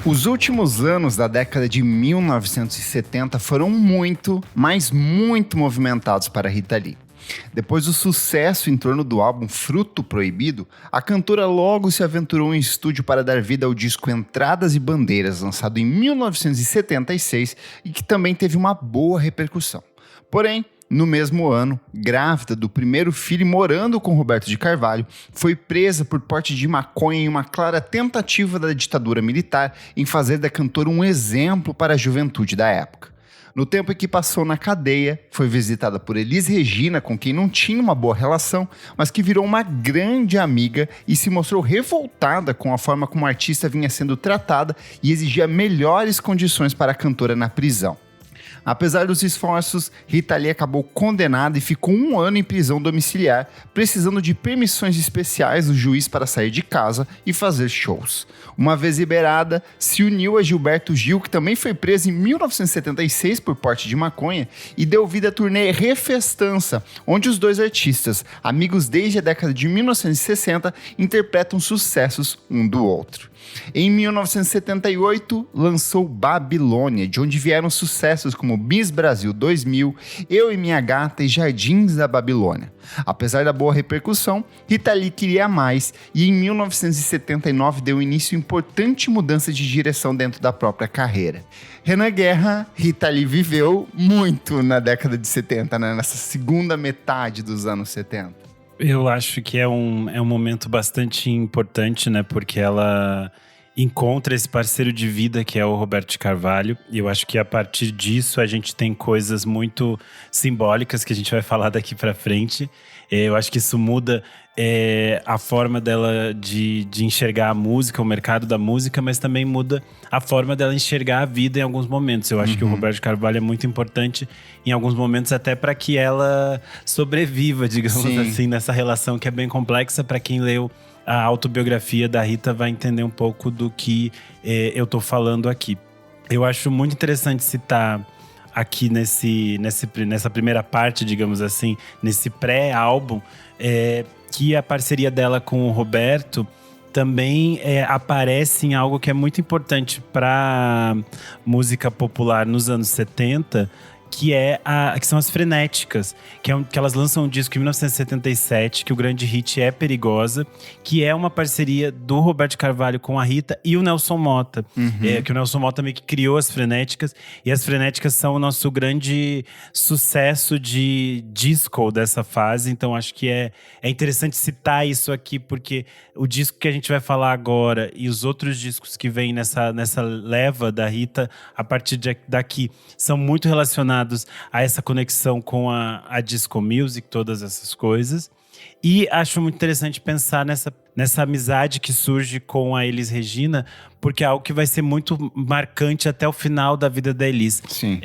Os últimos anos da década de 1970 foram muito, mas muito movimentados para Rita Lee. Depois do sucesso em torno do álbum Fruto Proibido, a cantora logo se aventurou em estúdio para dar vida ao disco Entradas e Bandeiras, lançado em 1976 e que também teve uma boa repercussão. Porém, no mesmo ano, grávida do primeiro filho e morando com Roberto de Carvalho, foi presa por porte de maconha em uma clara tentativa da ditadura militar em fazer da cantora um exemplo para a juventude da época. No tempo em que passou na cadeia, foi visitada por Elis Regina, com quem não tinha uma boa relação, mas que virou uma grande amiga e se mostrou revoltada com a forma como a artista vinha sendo tratada e exigia melhores condições para a cantora na prisão. Apesar dos esforços, Rita Lee acabou condenada e ficou 1 ano em prisão domiciliar, precisando de permissões especiais do juiz para sair de casa e fazer shows. Uma vez liberada, se uniu a Gilberto Gil, que também foi preso em 1976 por porte de maconha, e deu vida à turnê Refestança, onde os dois artistas, amigos desde a década de 1960, interpretam sucessos um do outro. Em 1978, lançou Babilônia, de onde vieram sucessos como Miss Brasil 2000, Eu e Minha Gata e Jardins da Babilônia. Apesar da boa repercussão, Rita Lee queria mais e em 1979 deu início a importante mudança de direção dentro da própria carreira. Renan Guerra, Rita Lee viveu muito na década de 70, né? Nessa segunda metade dos anos 70. Eu acho que é um momento bastante importante, né? Porque ela encontra esse parceiro de vida que é o Roberto de Carvalho. E eu acho que a partir disso a gente tem coisas muito simbólicas que a gente vai falar daqui pra frente. Eu acho que isso muda a forma dela de enxergar a música, o mercado da música, mas também muda a forma dela enxergar a vida em alguns momentos. Eu acho que o Roberto de Carvalho é muito importante em alguns momentos até para que ela sobreviva, digamos assim, nessa relação que é bem complexa. Para quem leu a autobiografia da Rita vai entender um pouco do que eu tô falando aqui. Eu acho muito interessante citar aqui nessa primeira parte, digamos assim, nesse pré-álbum, que a parceria dela com o Roberto também aparece em algo que é muito importante para música popular nos anos 70, que são as Frenéticas, que elas lançam um disco em 1977, que o grande hit é Perigosa, que é uma parceria do Roberto de Carvalho com a Rita e o Nelson Motta, que o Nelson Motta meio que criou as Frenéticas, e as Frenéticas são o nosso grande sucesso de disco dessa fase. Então acho que é interessante citar isso aqui, porque o disco que a gente vai falar agora e os outros discos que vêm nessa leva da Rita, a partir daqui, são muito relacionados a essa conexão com a disco music, todas essas coisas. E acho muito interessante pensar nessa amizade que surge com a Elis Regina, porque é algo que vai ser muito marcante até o final da vida da Elis. Sim.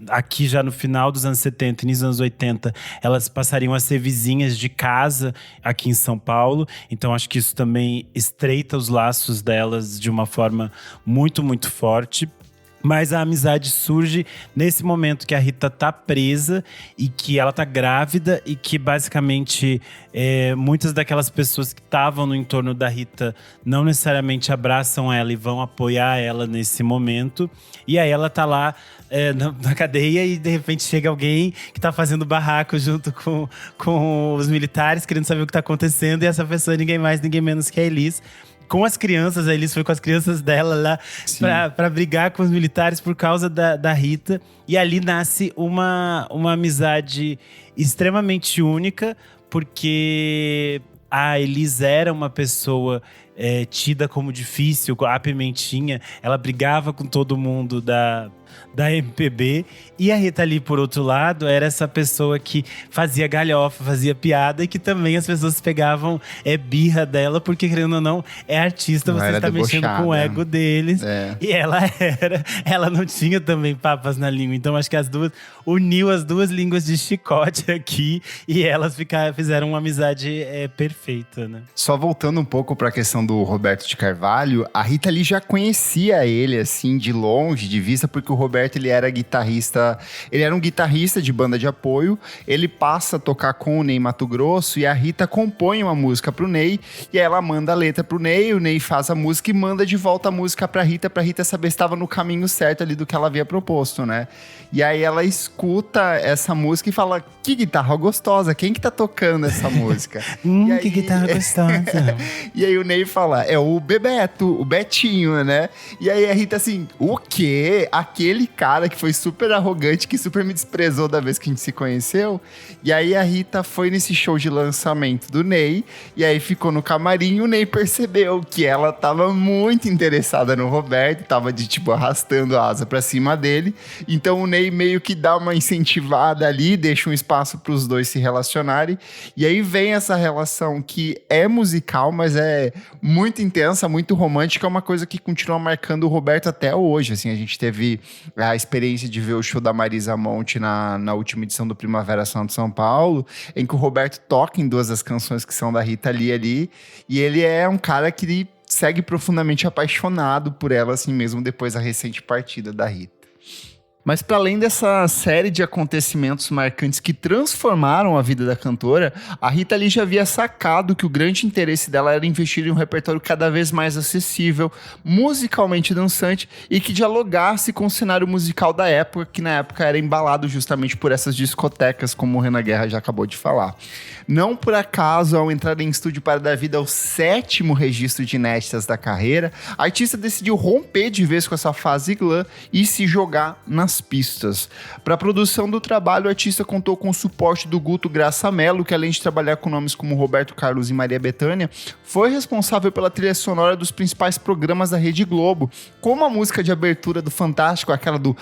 Aqui já no final dos anos 70 e nos anos 80, elas passariam a ser vizinhas de casa aqui em São Paulo. Então acho que isso também estreita os laços delas de uma forma muito, muito forte. Mas a amizade surge nesse momento que a Rita tá presa e que ela tá grávida e que basicamente muitas daquelas pessoas que estavam no entorno da Rita não necessariamente abraçam ela e vão apoiar ela nesse momento. E aí ela tá lá na cadeia e de repente chega alguém que tá fazendo barraco junto com os militares, querendo saber o que tá acontecendo. E essa pessoa é ninguém mais, ninguém menos que a Elis. Com as crianças, a Elis foi com as crianças dela lá pra brigar com os militares por causa da Rita. E ali nasce uma amizade extremamente única, porque a Elis era uma pessoa tida como difícil, a Pimentinha. Ela brigava com todo mundo da MPB. E a Rita Lee, por outro lado, era essa pessoa que fazia galhofa, fazia piada, e que também as pessoas pegavam birra dela, porque, querendo ou não, é artista, você está mexendo com o ego deles. E ela não tinha também papas na língua. Então acho que uniu as duas línguas de chicote aqui, e elas fizeram uma amizade perfeita, né? Só voltando um pouco para a questão do Roberto de Carvalho, a Rita Lee já conhecia ele, assim, de longe, de vista, porque o Roberto, ele era um guitarrista de banda de apoio, ele passa a tocar com o Ney Matogrosso e a Rita compõe uma música pro Ney, e aí ela manda a letra pro Ney, o Ney faz a música e manda de volta a música pra Rita saber se estava no caminho certo ali do que ela havia proposto, né? E aí ela escuta essa música e fala, que guitarra gostosa, quem que tá tocando essa música? E aí, que guitarra gostosa. E aí o Ney fala, é o Bebeto, o Betinho, né? E aí a Rita assim, o quê? Aquele cara que foi super arrogante, que super me desprezou da vez que a gente se conheceu? E aí a Rita foi nesse show de lançamento do Ney, e aí ficou no camarim e o Ney percebeu que ela tava muito interessada no Roberto, tava de tipo arrastando a asa pra cima dele. Então o Ney meio que dá uma incentivada ali, deixa um espaço pros dois se relacionarem. E aí vem essa relação que é musical, mas é muito intensa, muito romântica, é uma coisa que continua marcando o Roberto até hoje. Assim, a gente teve a experiência de ver o show da Marisa Monte na última edição do Primavera Sound de São Paulo, em que o Roberto toca em duas das canções que são da Rita Lee ali, e ele é um cara que segue profundamente apaixonado por ela, assim mesmo depois da recente partida da Rita. Mas para além dessa série de acontecimentos marcantes que transformaram a vida da cantora, a Rita Lee já havia sacado que o grande interesse dela era investir em um repertório cada vez mais acessível, musicalmente dançante e que dialogasse com o cenário musical da época, que na época era embalado justamente por essas discotecas, como o Renan Guerra já acabou de falar. Não por acaso, ao entrar em estúdio para dar vida ao 7º registro de inéditas da carreira, a artista decidiu romper de vez com essa fase glam e se jogar nas pistas. Para a produção do trabalho, o artista contou com o suporte do Guto Graça Mello, que além de trabalhar com nomes como Roberto Carlos e Maria Bethânia, foi responsável pela trilha sonora dos principais programas da Rede Globo, como a música de abertura do Fantástico, aquela do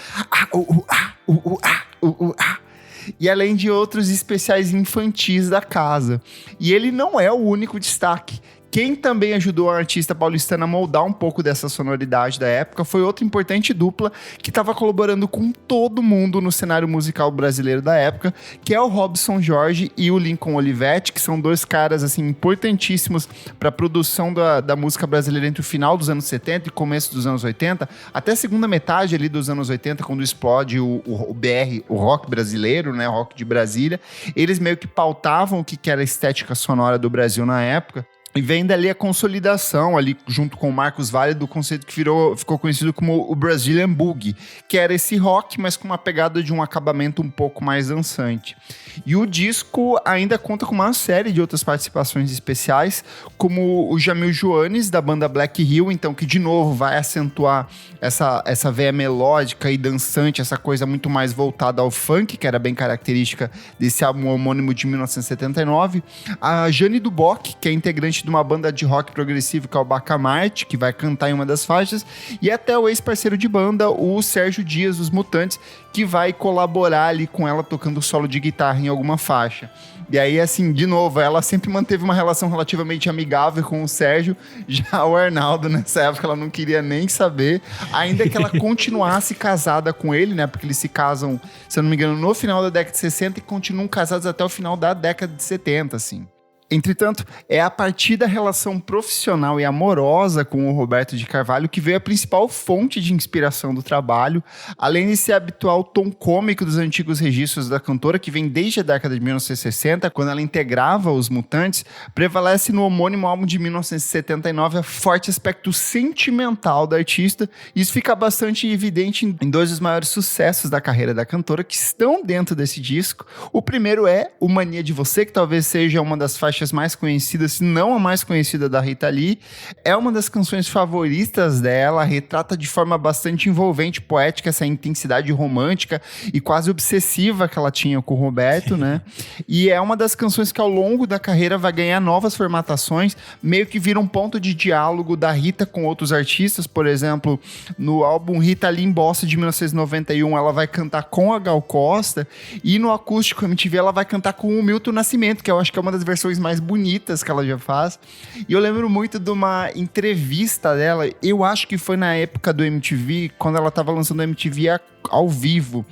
e além de outros especiais infantis da casa. E ele não é o único destaque. Quem também ajudou a artista paulistana a moldar um pouco dessa sonoridade da época foi outra importante dupla que estava colaborando com todo mundo no cenário musical brasileiro da época, que é o Robson Jorge e o Lincoln Olivetti, que são dois caras assim, importantíssimos para a produção da música brasileira entre o final dos anos 70 e começo dos anos 80, até a segunda metade ali dos anos 80, quando explode o BR, o rock brasileiro, né, o rock de Brasília. Eles meio que pautavam o que era a estética sonora do Brasil na época. E vem dali a consolidação, ali junto com o Marcos Valle, do conceito que ficou conhecido como o Brazilian Boogie, que era esse rock, mas com uma pegada de um acabamento um pouco mais dançante. E o disco ainda conta com uma série de outras participações especiais, como o Jamil Joanes, da banda Black Hill, então que de novo vai acentuar essa veia melódica e dançante, essa coisa muito mais voltada ao funk, que era bem característica desse álbum homônimo de 1979. A Jane Duboc, que é integrante de uma banda de rock progressivo que é o Bacamarte, que vai cantar em uma das faixas, e até o ex-parceiro de banda, o Sérgio Dias, dos Mutantes, que vai colaborar ali com ela tocando solo de guitarra em alguma faixa. E aí, assim, de novo, ela sempre manteve uma relação relativamente amigável com o Sérgio. Já o Arnaldo, nessa época, ela não queria nem saber, ainda que ela continuasse casada com ele, né? Porque eles se casam, se eu não me engano, no final da década de 60 e continuam casados até o final da década de 70, assim. Entretanto, é a partir da relação profissional e amorosa com o Roberto de Carvalho que veio a principal fonte de inspiração do trabalho, além desse habitual tom cômico dos antigos registros da cantora, que vem desde a década de 1960, quando ela integrava os Mutantes, prevalece no homônimo álbum de 1979 a forte aspecto sentimental da artista. Isso fica bastante evidente em dois dos maiores sucessos da carreira da cantora, que estão dentro desse disco. O primeiro é O Mania de Você, que talvez seja uma das faixas mais conhecidas, se não a mais conhecida da Rita Lee. É uma das canções favoritas dela, retrata de forma bastante envolvente, poética, essa intensidade romântica e quase obsessiva que ela tinha com o Roberto, né? E é uma das canções que ao longo da carreira vai ganhar novas formatações, meio que vira um ponto de diálogo da Rita com outros artistas. Por exemplo, no álbum Rita Lee em Bossa de 1991, ela vai cantar com a Gal Costa, e no acústico MTV ela vai cantar com o Milton Nascimento, que eu acho que é uma das versões mais bonitas que ela já faz. E eu lembro muito de uma entrevista dela, eu acho que foi na época do MTV, quando ela tava lançando o MTV ao vivo,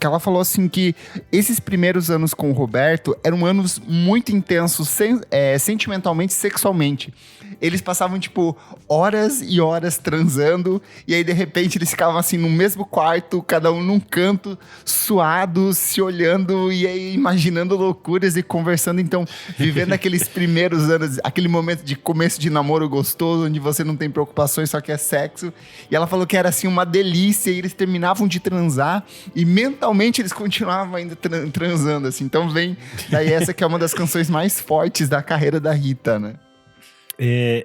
que ela falou assim que esses primeiros anos com o Roberto eram anos muito intensos, sentimentalmente e sexualmente. Eles passavam, tipo, horas e horas transando, e aí, de repente, eles ficavam, assim, no mesmo quarto, cada um num canto, suados, se olhando, e aí, imaginando loucuras e conversando. Então, vivendo aqueles primeiros anos, aquele momento de começo de namoro gostoso, onde você não tem preocupações, só que é sexo. E ela falou que era, assim, uma delícia, e eles terminavam de transar, e mentalmente eles continuavam ainda transando, assim. Então, vem daí essa que é uma das canções mais fortes da carreira da Rita, né?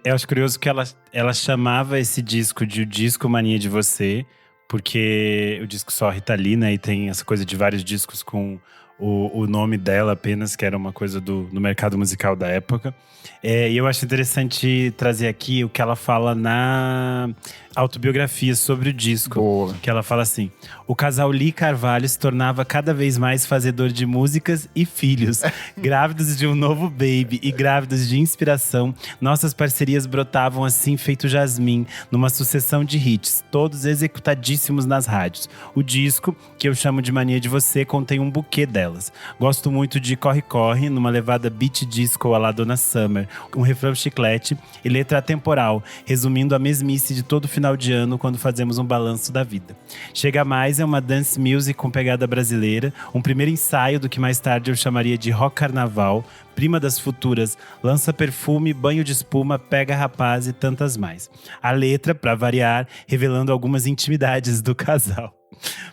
Eu acho curioso que ela chamava esse disco de O Disco Mania de Você, porque o disco só Rita Lee, né? E tem essa coisa de vários discos com o nome dela apenas, que era uma coisa do mercado musical da época. E eu acho interessante trazer aqui o que ela fala na autobiografia sobre o disco. Boa. Que ela fala assim: o casal Lee Carvalho se tornava cada vez mais fazedor de músicas e filhos. Grávidos de um novo baby e grávidos de inspiração, nossas parcerias brotavam assim feito jasmim, numa sucessão de hits, todos executadíssimos nas rádios. O disco, que eu chamo de Mania de Você, contém um buquê delas. Gosto muito de Corre Corre, numa levada beat disco à la Donna Summer, um refrão chiclete e letra atemporal, resumindo a mesmice de todo final de ano quando fazemos um balanço da vida. Chega Mais é uma dance music com pegada brasileira, um primeiro ensaio do que mais tarde eu chamaria de rock carnaval, prima das futuras Lança Perfume, Banho de Espuma, Pega Rapaz e tantas mais. A letra, pra variar, revelando algumas intimidades do casal.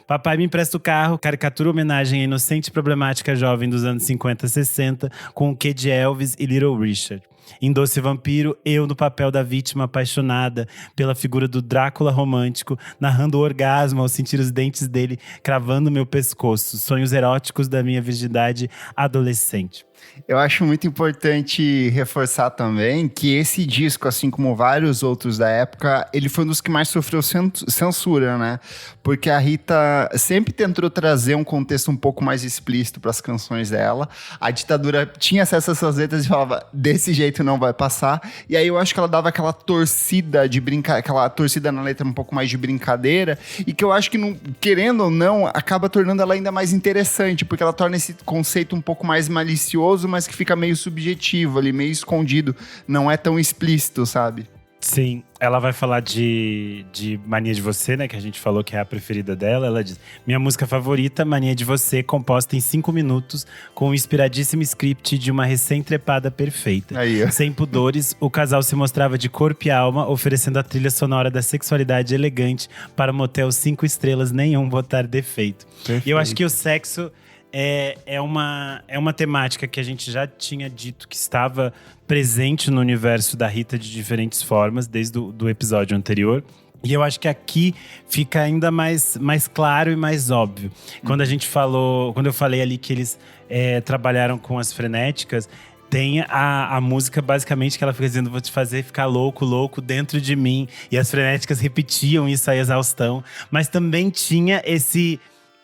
Papai Me Empresta o Carro, caricatura homenagem à inocente e problemática jovem dos anos 50 e 60, com o quê de Elvis e Little Richard. Em Doce Vampiro, eu no papel da vítima apaixonada pela figura do Drácula romântico, narrando o orgasmo ao sentir os dentes dele cravando meu pescoço, sonhos eróticos da minha virgindade adolescente. Eu acho muito importante reforçar também que esse disco, assim como vários outros da época, ele foi um dos que mais sofreu censura, né? Porque a Rita sempre tentou trazer um contexto um pouco mais explícito para as canções dela. A ditadura tinha acesso a essas letras e falava, desse jeito não vai passar. E aí eu acho que ela dava aquela torcida aquela torcida na letra um pouco mais de brincadeira, e que eu acho que, não, querendo ou não, acaba tornando ela ainda mais interessante, porque ela torna esse conceito um pouco mais malicioso, mas que fica meio subjetivo ali, meio escondido. Não é tão explícito, sabe? Sim, ela vai falar de Mania de Você, né? Que a gente falou que é a preferida dela. Ela diz: minha música favorita, Mania de Você, composta em 5 minutos, com um inspiradíssimo script de uma recém-trepada perfeita. Aí, sem pudores, o casal se mostrava de corpo e alma, oferecendo a trilha sonora da sexualidade elegante para um motel 5 estrelas, nenhum botar defeito. Perfeito. E eu acho que o sexo é uma temática que a gente já tinha dito que estava presente no universo da Rita de diferentes formas, desde o episódio anterior. E eu acho que aqui fica ainda mais claro e mais óbvio. Quando eu falei ali que eles trabalharam com as frenéticas, tem a música basicamente que ela fica dizendo: vou te fazer ficar louco, louco dentro de mim. E as frenéticas repetiam isso à exaustão. Mas também tinha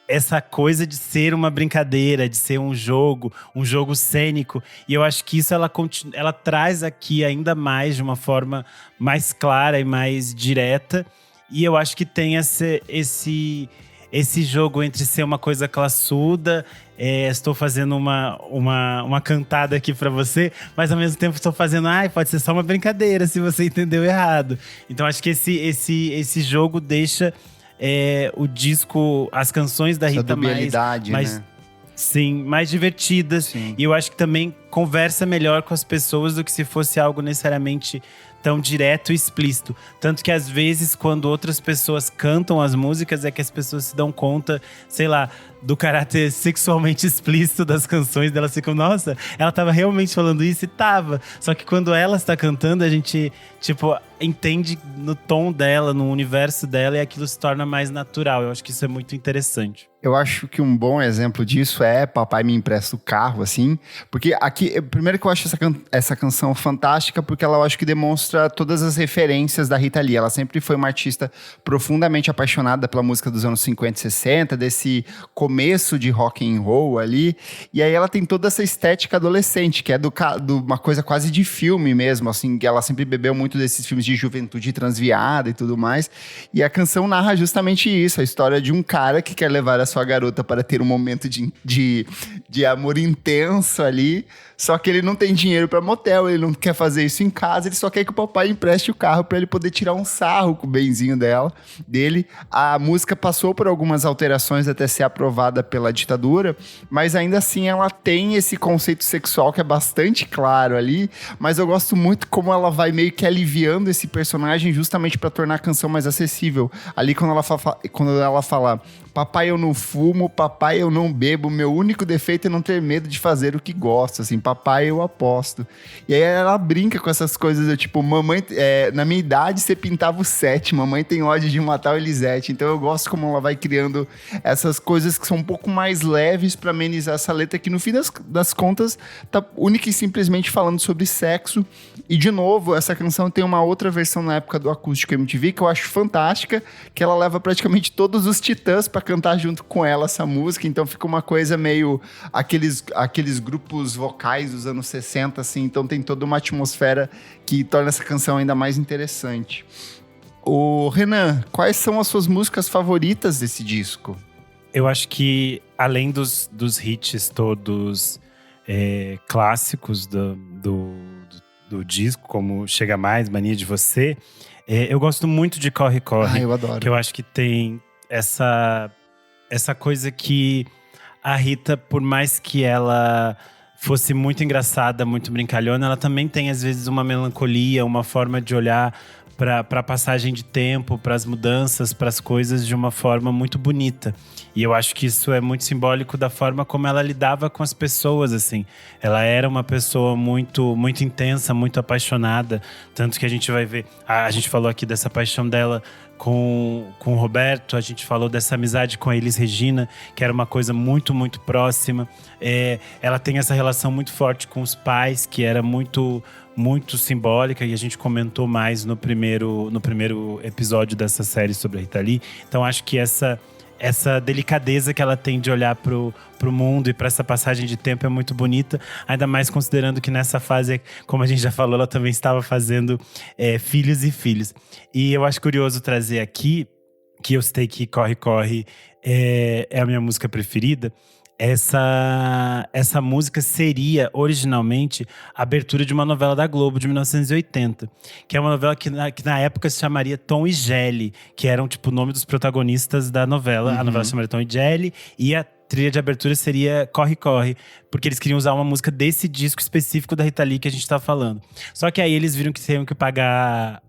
essa coisa de ser uma brincadeira, de ser um jogo cênico. E eu acho que isso ela traz aqui ainda mais, de uma forma mais clara e mais direta. E eu acho que tem esse jogo entre ser uma coisa classuda, estou fazendo uma cantada aqui pra você, mas ao mesmo tempo estou fazendo, pode ser só uma brincadeira se você entendeu errado. Então acho que esse jogo deixa o disco, as canções da Rita mais, né? Sim, mais divertidas. Sim. E eu acho que também conversa melhor com as pessoas do que se fosse algo necessariamente tão direto e explícito. Tanto que às vezes, quando outras pessoas cantam as músicas, é que as pessoas se dão conta, sei lá, do caráter sexualmente explícito das canções. Delas ficam, nossa, ela tava realmente falando isso, e tava. Só que quando ela está cantando, a gente, entende no tom dela, no universo dela, e aquilo se torna mais natural. Eu acho que isso é muito interessante. Eu acho que um bom exemplo disso é Papai Me Empresta o Carro, assim. Porque aqui, primeiro que eu acho essa canção fantástica, porque ela, eu acho que demonstra todas as referências da Rita Lee. Ela sempre foi uma artista profundamente apaixonada pela música dos anos 50 e 60, desse começo começo de rock and roll ali, e aí ela tem toda essa estética adolescente, que é do uma coisa quase de filme mesmo, assim, que ela sempre bebeu muito desses filmes de juventude transviada e tudo mais, e a canção narra justamente isso, a história de um cara que quer levar a sua garota para ter um momento de amor intenso ali, só que ele não tem dinheiro para motel, ele não quer fazer isso em casa, ele só quer que o papai empreste o carro para ele poder tirar um sarro com o benzinho dele. A música passou por algumas alterações até ser aprovada pela ditadura, mas ainda assim ela tem esse conceito sexual que é bastante claro ali, mas eu gosto muito como ela vai meio que aliviando esse personagem justamente para tornar a canção mais acessível. Ali quando ela fala papai, eu não fumo, papai, eu não bebo, meu único defeito é não ter medo de fazer o que gosto, assim, papai, eu aposto. E aí ela brinca com essas coisas, tipo, mamãe, na minha idade você pintava o 7, mamãe tem ódio de matar o Elisete, então eu gosto como ela vai criando essas coisas que são um pouco mais leves pra amenizar essa letra, que no fim das contas tá única e simplesmente falando sobre sexo. E de novo, essa canção tem uma outra versão na época do Acústico MTV que eu acho fantástica, que ela leva praticamente todos os Titãs pra cantar junto com ela essa música, então fica uma coisa meio aqueles grupos vocais dos anos 60, assim, então tem toda uma atmosfera que torna essa canção ainda mais interessante. Ô, Renan, quais são as suas músicas favoritas desse disco? Eu acho que, além dos hits todos clássicos do disco, como Chega Mais, Mania de Você, eu gosto muito de Corre, Corre. Eu adoro. Que eu acho que tem essa coisa que a Rita, por mais que ela fosse muito engraçada, muito brincalhona, ela também tem, às vezes, uma melancolia, uma forma de olhar para a passagem de tempo, para as mudanças, para as coisas de uma forma muito bonita. E eu acho que isso é muito simbólico da forma como ela lidava com as pessoas, assim. Ela era uma pessoa muito, muito intensa, muito apaixonada. Tanto que a gente vai ver… A gente falou aqui dessa paixão dela com o Roberto, a gente falou dessa amizade com a Elis Regina, que era uma coisa muito, muito próxima. Ela tem essa relação muito forte com os pais, que era muito, muito simbólica, e a gente comentou mais no primeiro episódio dessa série sobre a Rita Lee. Então acho que essa delicadeza que ela tem de olhar pro mundo e para essa passagem de tempo é muito bonita, ainda mais considerando que nessa fase, como a gente já falou, ela também estava fazendo Filhos e Filhos. E eu acho curioso trazer aqui, que eu citei que Corre, Corre é a minha música preferida. Essa música seria, originalmente, a abertura de uma novela da Globo, de 1980. Que é uma novela que na época se chamaria Tom e Jerry, que eram, tipo, o nome dos protagonistas da novela. Uhum. A novela se chamaria Tom e Jerry, e a trilha de abertura seria Corre, Corre. Porque eles queriam usar uma música desse disco específico da Rita Lee que a gente tá falando. Só que aí eles viram que tinham que pagar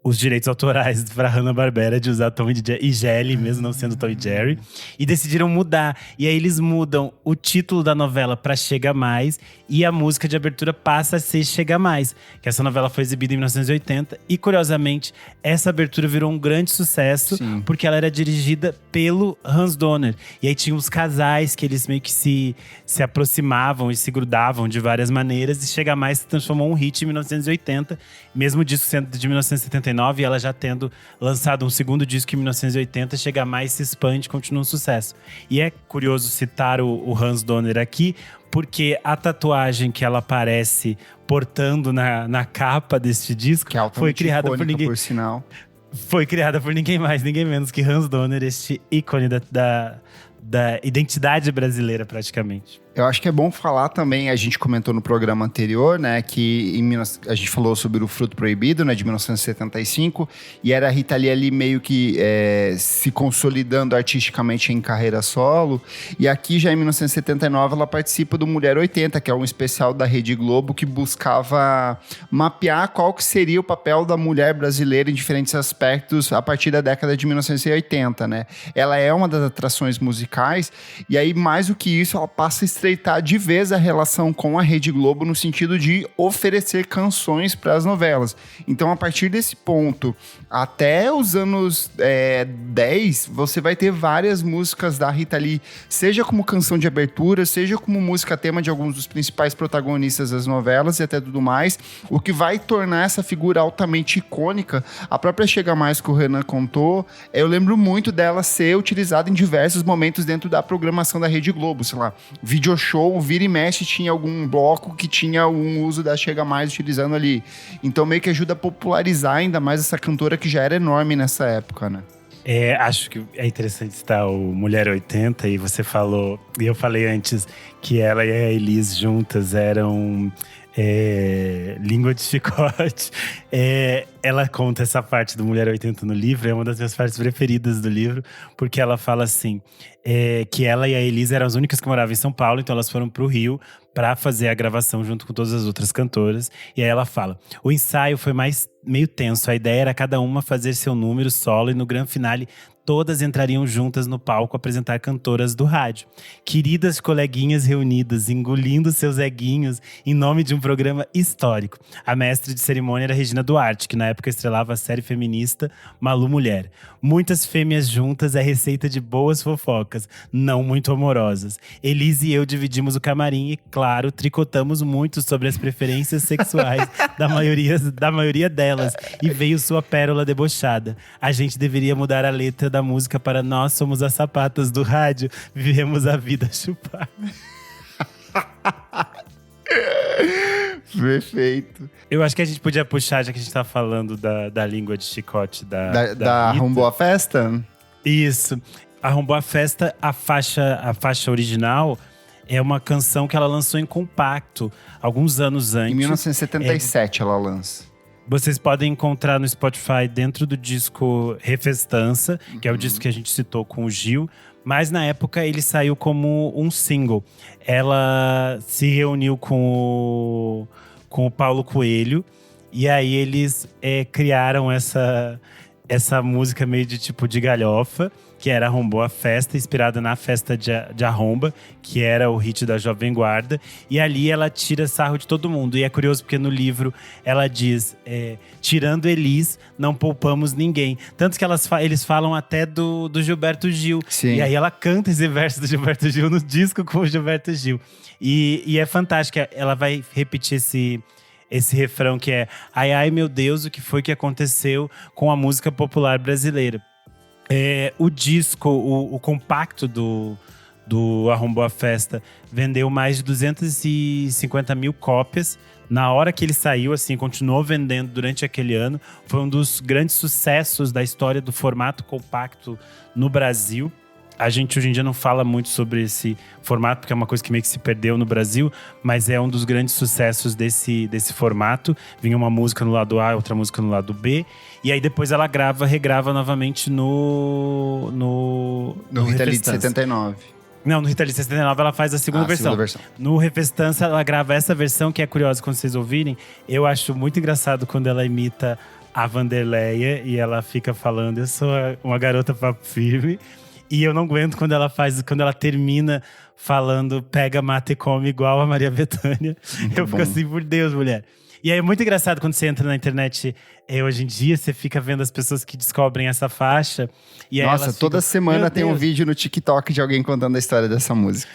os direitos autorais para Hanna-Barbera de usar Tom e Jerry, mesmo não sendo Tom e Jerry. E decidiram mudar. E aí eles mudam o título da novela para Chega Mais. E a música de abertura passa a ser Chega Mais. Que essa novela foi exibida em 1980. E, curiosamente, essa abertura virou um grande sucesso. Sim. Porque ela era dirigida pelo Hans Donner. E aí tinha os casais que eles meio que se aproximavam e se grudavam de várias maneiras. E Chega Mais se transformou em um hit em 1980. Mesmo o disco sendo de 1979. E ela já tendo lançado um segundo disco em 1980, Chega Mais, se expande, continua um sucesso. E é curioso citar o Hans Donner aqui, porque a tatuagem que ela aparece portando na capa deste disco que é foi criada por ninguém. Por sinal. Foi criada por ninguém mais, ninguém menos que Hans Donner, este ícone da identidade brasileira, praticamente. Eu acho que é bom falar também, a gente comentou no programa anterior, né, que a gente falou sobre o Fruto Proibido, né, de 1975, e era a Rita Lee ali meio que se consolidando artisticamente em carreira solo, e aqui já em 1979 ela participa do Mulher 80, que é um especial da Rede Globo que buscava mapear qual que seria o papel da mulher brasileira em diferentes aspectos a partir da década de 1980, né. Ela é uma das atrações musicais, e aí mais do que isso, ela passa a estreitar de vez a relação com a Rede Globo no sentido de oferecer canções para as novelas. Então, a partir desse ponto, até os anos 10, você vai ter várias músicas da Rita Lee, seja como canção de abertura, seja como música tema de alguns dos principais protagonistas das novelas e até tudo mais, o que vai tornar essa figura altamente icônica. A própria Chega Mais que o Renan contou, eu lembro muito dela ser utilizada em diversos momentos inseridos dentro da programação da Rede Globo, sei lá, video show, vira e mexe, tinha algum bloco que tinha algum uso da Chega Mais utilizando ali. Então meio que ajuda a popularizar ainda mais essa cantora que já era enorme nessa época, né? Acho que é interessante citar o Mulher 80, e você falou, e eu falei antes que ela e a Elis juntas eram língua de chicote. Ela conta essa parte do Mulher 80 no livro, é uma das minhas partes preferidas do livro, porque ela fala assim, que ela e a Elis eram as únicas que moravam em São Paulo, então elas foram pro Rio para fazer a gravação junto com todas as outras cantoras. E aí ela fala, o ensaio foi meio tenso, a ideia era cada uma fazer seu número solo e no grande finale todas entrariam juntas no palco apresentar cantoras do rádio. Queridas coleguinhas reunidas, engolindo seus eguinhos em nome de um programa histórico. A mestre de cerimônia era Regina Duarte, que na época estrelava a série feminista Malu Mulher. Muitas fêmeas juntas é receita de boas fofocas, não muito amorosas. Elise e eu dividimos o camarim e, claro, tricotamos muito sobre as preferências sexuais da maioria delas. E veio sua pérola debochada. A gente deveria mudar a letra da música para nós somos as sapatas do rádio, vivemos a vida chupar. Perfeito. Eu acho que a gente podia puxar, já que a gente tá falando da língua de chicote da Rita. Arrombou a Festa? Isso. Arrombou a Festa, a faixa original é uma canção que ela lançou em compacto alguns anos antes. Em 1977 ela lança. Vocês podem encontrar no Spotify dentro do disco Refestança, que é o disco que a gente citou com o Gil. Mas na época ele saiu como um single. Ela se reuniu com o Paulo Coelho. E aí eles criaram essa música meio de tipo de galhofa, que era Arrombou a Festa, inspirada na festa de Arromba, que era o hit da Jovem Guarda. E ali ela tira sarro de todo mundo. E é curioso porque no livro ela diz, tirando Elis, não poupamos ninguém. Tanto que eles falam até do Gilberto Gil. Sim. E aí ela canta esse verso do Gilberto Gil no disco com o Gilberto Gil. E é fantástico, ela vai repetir esse refrão que é ai, ai, meu Deus, o que foi que aconteceu com a música popular brasileira. O disco, o compacto do Arrombou a Festa vendeu mais de 250 mil cópias. Na hora que ele saiu, assim, continuou vendendo durante aquele ano. Foi um dos grandes sucessos da história do formato compacto no Brasil. A gente hoje em dia não fala muito sobre esse formato, porque é uma coisa que meio que se perdeu no Brasil, mas é um dos grandes sucessos desse formato. Vinha uma música no lado A, outra música no lado B. E aí depois ela regrava novamente no Rita Lee de 79. Não, no Rita Lee de 79 ela faz a segunda versão. No Refestança ela grava essa versão, que é curiosa quando vocês ouvirem. Eu acho muito engraçado quando ela imita a Vanderleia e ela fica falando, eu sou uma garota papo firme. E eu não aguento quando ela termina falando pega, mata e come igual a Maria Bethânia. Eu fico assim, por Deus, mulher. E aí é muito engraçado quando você entra na internet hoje em dia, você fica vendo as pessoas que descobrem essa faixa. E aí nossa, toda semana tem um vídeo no TikTok de alguém contando a história dessa música.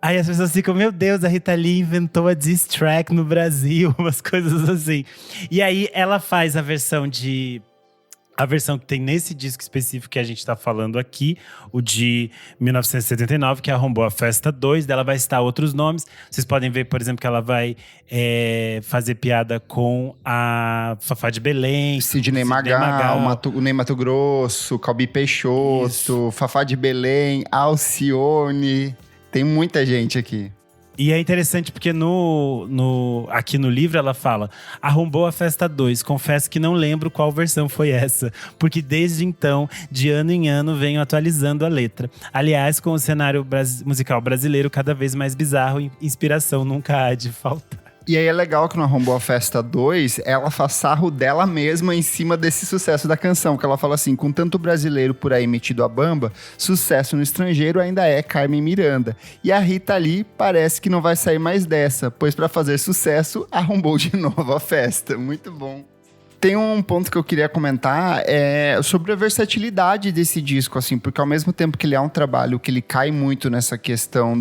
Aí as pessoas ficam, meu Deus, a Rita Lee inventou a diss track no Brasil, umas coisas assim. E aí ela faz a versão que tem nesse disco específico que a gente tá falando aqui, o de 1979, que é Arrombou a Festa 2, dela vai citar outros nomes. Vocês podem ver, por exemplo, que ela vai fazer piada com a Fafá de Belém, Sidney Magal, o Ney Mato Grosso, Calbi Peixoto, isso. Fafá de Belém, Alcione. Tem muita gente aqui. E é interessante porque aqui no livro ela fala: Arrombou a Festa 2, confesso que não lembro qual versão foi essa, porque desde então, de ano em ano, venho atualizando a letra. Aliás, com o cenário musical brasileiro cada vez mais bizarro, inspiração nunca há de faltar. E aí é legal que no Arrombou a Festa 2, ela faz sarro dela mesma em cima desse sucesso da canção. Que ela fala assim, com tanto brasileiro por aí metido a bamba, sucesso no estrangeiro ainda é Carmen Miranda. E a Rita Lee parece que não vai sair mais dessa, pois para fazer sucesso, arrombou de novo a festa. Muito bom. Tem um ponto que eu queria comentar sobre a versatilidade desse disco, assim, porque ao mesmo tempo que ele é um trabalho que ele cai muito nessa questão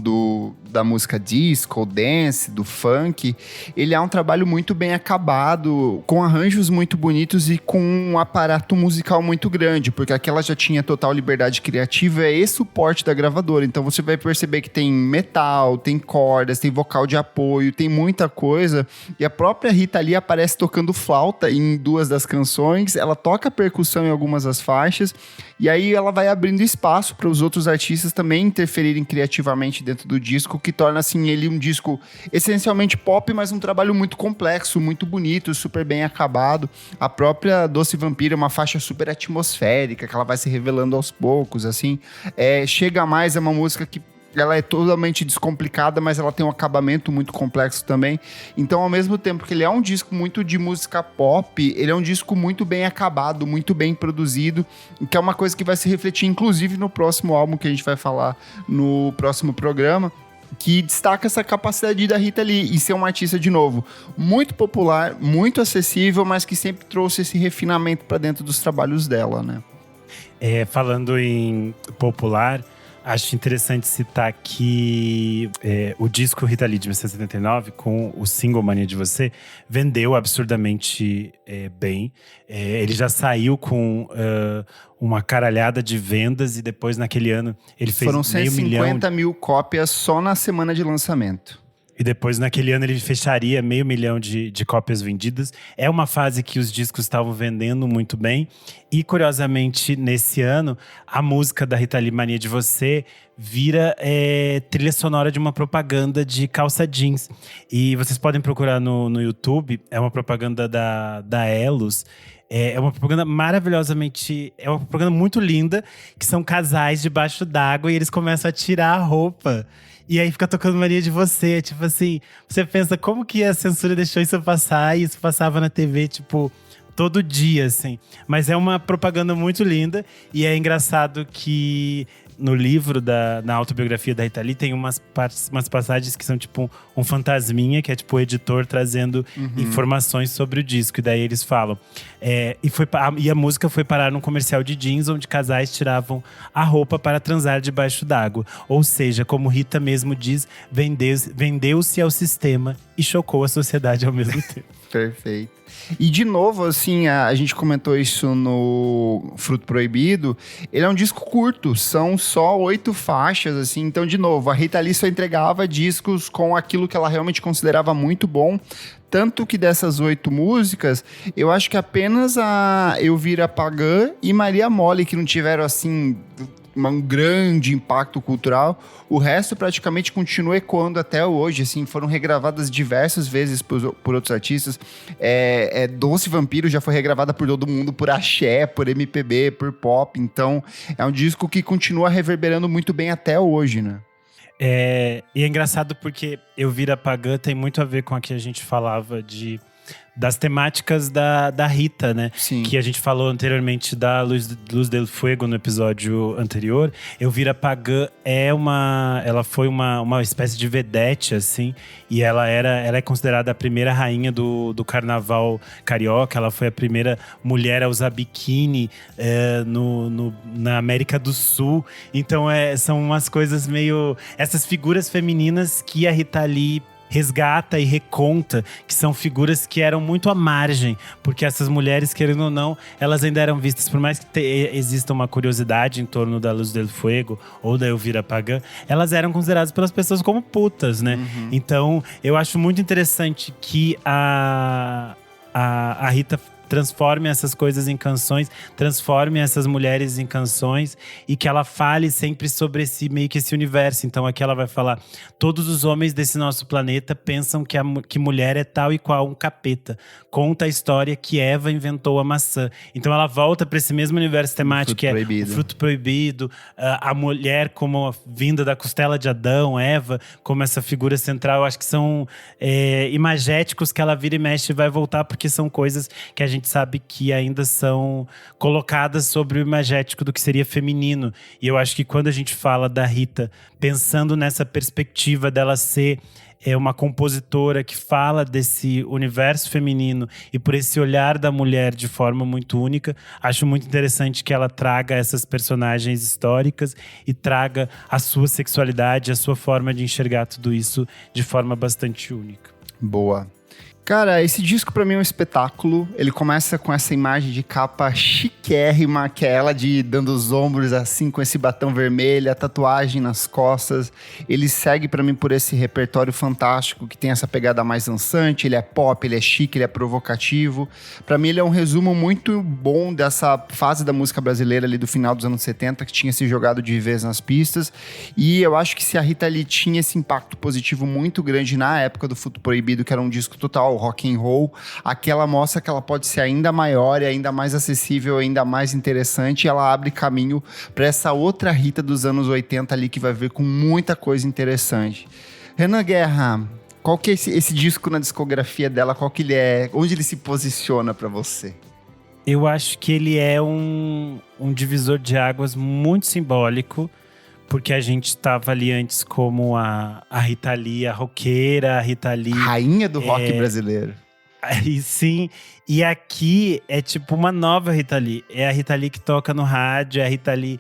da música disco, dance, do funk, ele é um trabalho muito bem acabado, com arranjos muito bonitos e com um aparato musical muito grande, porque aquela já tinha total liberdade criativa e suporte da gravadora. Então você vai perceber que tem metal, tem cordas, tem vocal de apoio, tem muita coisa. E a própria Rita Lee aparece tocando flauta em 2 das canções, ela toca percussão em algumas das faixas, e aí ela vai abrindo espaço para os outros artistas também interferirem criativamente dentro do disco, que torna assim ele um disco essencialmente pop, mas um trabalho muito complexo, muito bonito, super bem acabado. A própria Doce Vampira é uma faixa super atmosférica, que ela vai se revelando aos poucos, assim. Chega Mais é uma música que ela é totalmente descomplicada, mas ela tem um acabamento muito complexo também. Então, ao mesmo tempo que ele é um disco muito de música pop, ele é um disco muito bem acabado, muito bem produzido, que é uma coisa que vai se refletir, inclusive, no próximo álbum que a gente vai falar no próximo programa, que destaca essa capacidade da Rita Lee em ser uma artista, de novo, muito popular, muito acessível, mas que sempre trouxe esse refinamento para dentro dos trabalhos dela, né? Falando em popular, acho interessante citar que o disco Rita Lee de 1979, com o single Mania de Você, vendeu absurdamente bem. Ele já saiu com uma caralhada de vendas e depois, naquele ano, ele fez Foram meio milhão. 150 mil cópias só na semana de lançamento. E depois, naquele ano, ele fecharia 500 mil de cópias vendidas. É uma fase que os discos estavam vendendo muito bem. E, curiosamente, nesse ano, a música da Rita Lee, Mania de Você, vira trilha sonora de uma propaganda de calça jeans. E vocês podem procurar no YouTube. É uma propaganda da Elos. É uma propaganda maravilhosamente… É uma propaganda muito linda, que são casais debaixo d'água e eles começam a tirar a roupa. E aí fica tocando Mania de Você. Tipo assim, você pensa como que a censura deixou isso passar. E isso passava na TV, tipo, todo dia, assim. Mas é uma propaganda muito linda. E é engraçado que no livro, na autobiografia da Rita Lee, tem umas passagens que são tipo um fantasminha, que é tipo o editor trazendo informações sobre o disco. E daí eles falam… E a música foi parar num comercial de jeans, onde casais tiravam a roupa para transar debaixo d'água. Ou seja, como Rita mesmo diz, vendeu-se ao sistema e chocou a sociedade ao mesmo tempo. Perfeito. E de novo, assim, a gente comentou isso no Fruto Proibido, ele é um disco curto, são só 8 faixas, assim, então, de novo, a Rita Lee só entregava discos com aquilo que ela realmente considerava muito bom, tanto que dessas 8 músicas, eu acho que apenas a Elvira Pagã e Maria Mole que não tiveram, assim, um grande impacto cultural. O resto praticamente continua ecoando até hoje, assim, foram regravadas diversas vezes por outros artistas. Doce Vampiro já foi regravada por todo mundo, por axé, por MPB, por pop. Então, é um disco que continua reverberando muito bem até hoje, né? E é engraçado porque Elvira Pagã tem muito a ver com a que a gente falava das temáticas da Rita, né? Sim. Que a gente falou anteriormente da Luz del Fuego no episódio anterior. Elvira Pagã ela foi uma espécie de vedete, assim. E ela é considerada a primeira rainha do carnaval carioca. Ela foi a primeira mulher a usar biquíni na América do Sul. Então são umas coisas meio… Essas figuras femininas que a Rita Lee resgata e reconta, que são figuras que eram muito à margem, porque essas mulheres, querendo ou não, elas ainda eram vistas, por mais que exista uma curiosidade em torno da Luz del Fuego ou da Elvira Pagã, elas eram consideradas pelas pessoas como putas, né? Então, eu acho muito interessante que a Rita transforme essas coisas em canções, transforme essas mulheres em canções e que ela fale sempre sobre meio que esse universo. Então aqui ela vai falar: todos os homens desse nosso planeta pensam que mulher é tal e qual um capeta. Conta a história que Eva inventou a maçã. Então ela volta para esse mesmo universo temático que é o fruto proibido, a mulher como vinda da costela de Adão, Eva, como essa figura central. Eu acho que são imagéticos que ela vira e mexe e vai voltar, porque são coisas que a gente sabe que ainda são colocadas sobre o imagético do que seria feminino. E eu acho que quando a gente fala da Rita, pensando nessa perspectiva dela ser é uma compositora que fala desse universo feminino e por esse olhar da mulher de forma muito única. Acho muito interessante que ela traga essas personagens históricas e traga a sua sexualidade, a sua forma de enxergar tudo isso de forma bastante única. Boa. Cara, esse disco pra mim é um espetáculo. Ele começa com essa imagem de capa chiquérrima, que é ela dando os ombros assim, com esse batom vermelho, a tatuagem nas costas. Ele segue pra mim por esse repertório fantástico, que tem essa pegada mais dançante. Ele é pop, ele é chique, ele é provocativo. Pra mim ele é um resumo muito bom dessa fase da música brasileira ali do final dos anos 70, que tinha se jogado de vez nas pistas. E eu acho que se a Rita Lee tinha esse impacto positivo muito grande na época do Fruto Proibido, que era um disco total rock and roll, aqui ela mostra que ela pode ser ainda maior e ainda mais acessível, ainda mais interessante, e ela abre caminho para essa outra Rita dos anos 80 ali, que vai vir com muita coisa interessante. Renan Guerra, qual que é esse disco na discografia dela? Qual que ele é? Onde ele se posiciona para você? Eu acho que ele é um divisor de águas muito simbólico, porque a gente estava ali antes como a Rita Lee, a roqueira, a Rita Lee... Rainha do rock brasileiro. E sim, e aqui é tipo uma nova Rita Lee. É a Rita Lee que toca no rádio, é a Rita Lee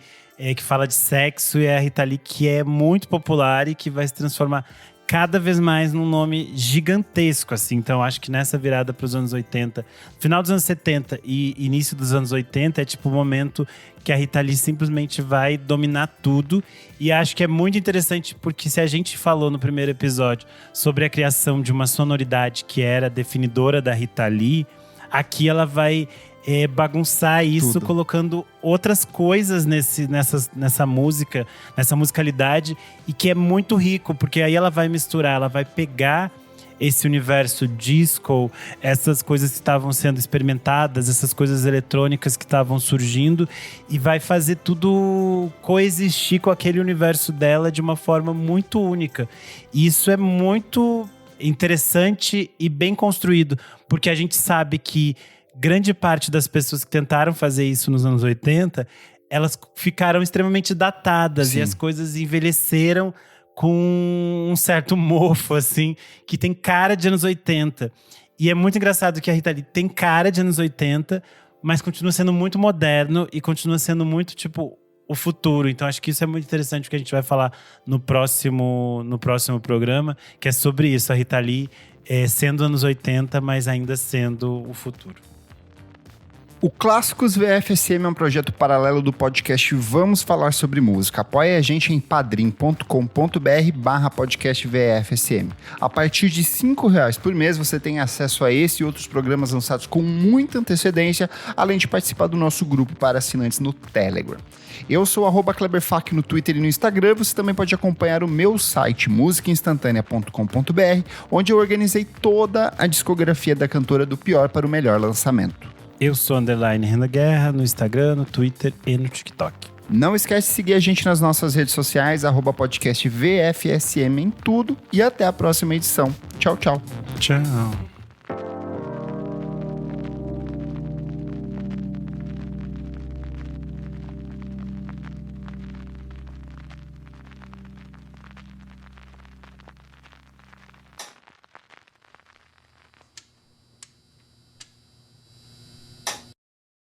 que fala de sexo, e é a Rita Lee que é muito popular e que vai se transformar cada vez mais num nome gigantesco, assim. Então, acho que nessa virada para os anos 80, final dos anos 70 e início dos anos 80, é tipo o momento que a Rita Lee simplesmente vai dominar tudo. E acho que é muito interessante porque se a gente falou no primeiro episódio sobre a criação de uma sonoridade que era definidora da Rita Lee, aqui ela vai bagunçar isso, tudo, colocando outras coisas nessa música, nessa musicalidade, e que é muito rico, porque aí ela vai misturar, ela vai pegar esse universo disco, essas coisas que estavam sendo experimentadas, essas coisas eletrônicas que estavam surgindo, e vai fazer tudo coexistir com aquele universo dela de uma forma muito única. E isso é muito interessante e bem construído, porque a gente sabe que grande parte das pessoas que tentaram fazer isso nos anos 80, elas ficaram extremamente datadas. Sim. E as coisas envelheceram com um certo mofo, assim, que tem cara de anos 80. E é muito engraçado que a Rita Lee tem cara de anos 80, mas continua sendo muito moderno e continua sendo muito, tipo, o futuro. Então acho que isso é muito interessante, que a gente vai falar no próximo programa, que é sobre isso, a Rita Lee sendo anos 80, mas ainda sendo o futuro. O Clássicos VFSM é um projeto paralelo do podcast Vamos Falar Sobre Música. Apoie a gente em padrim.com.br/podcast VFSM. A partir de R$5 por mês você tem acesso a esse e outros programas lançados com muita antecedência, além de participar do nosso grupo para assinantes no Telegram. Eu sou @KleberFak no Twitter e no Instagram. Você também pode acompanhar o meu site musicainstantanea.com.br, onde eu organizei toda a discografia da cantora do pior para o melhor lançamento. Eu sou _Renan Guerra no Instagram, no Twitter e no TikTok. Não esquece de seguir a gente nas nossas redes sociais, @podcast VFSM em tudo. E até a próxima edição. Tchau, tchau. Tchau.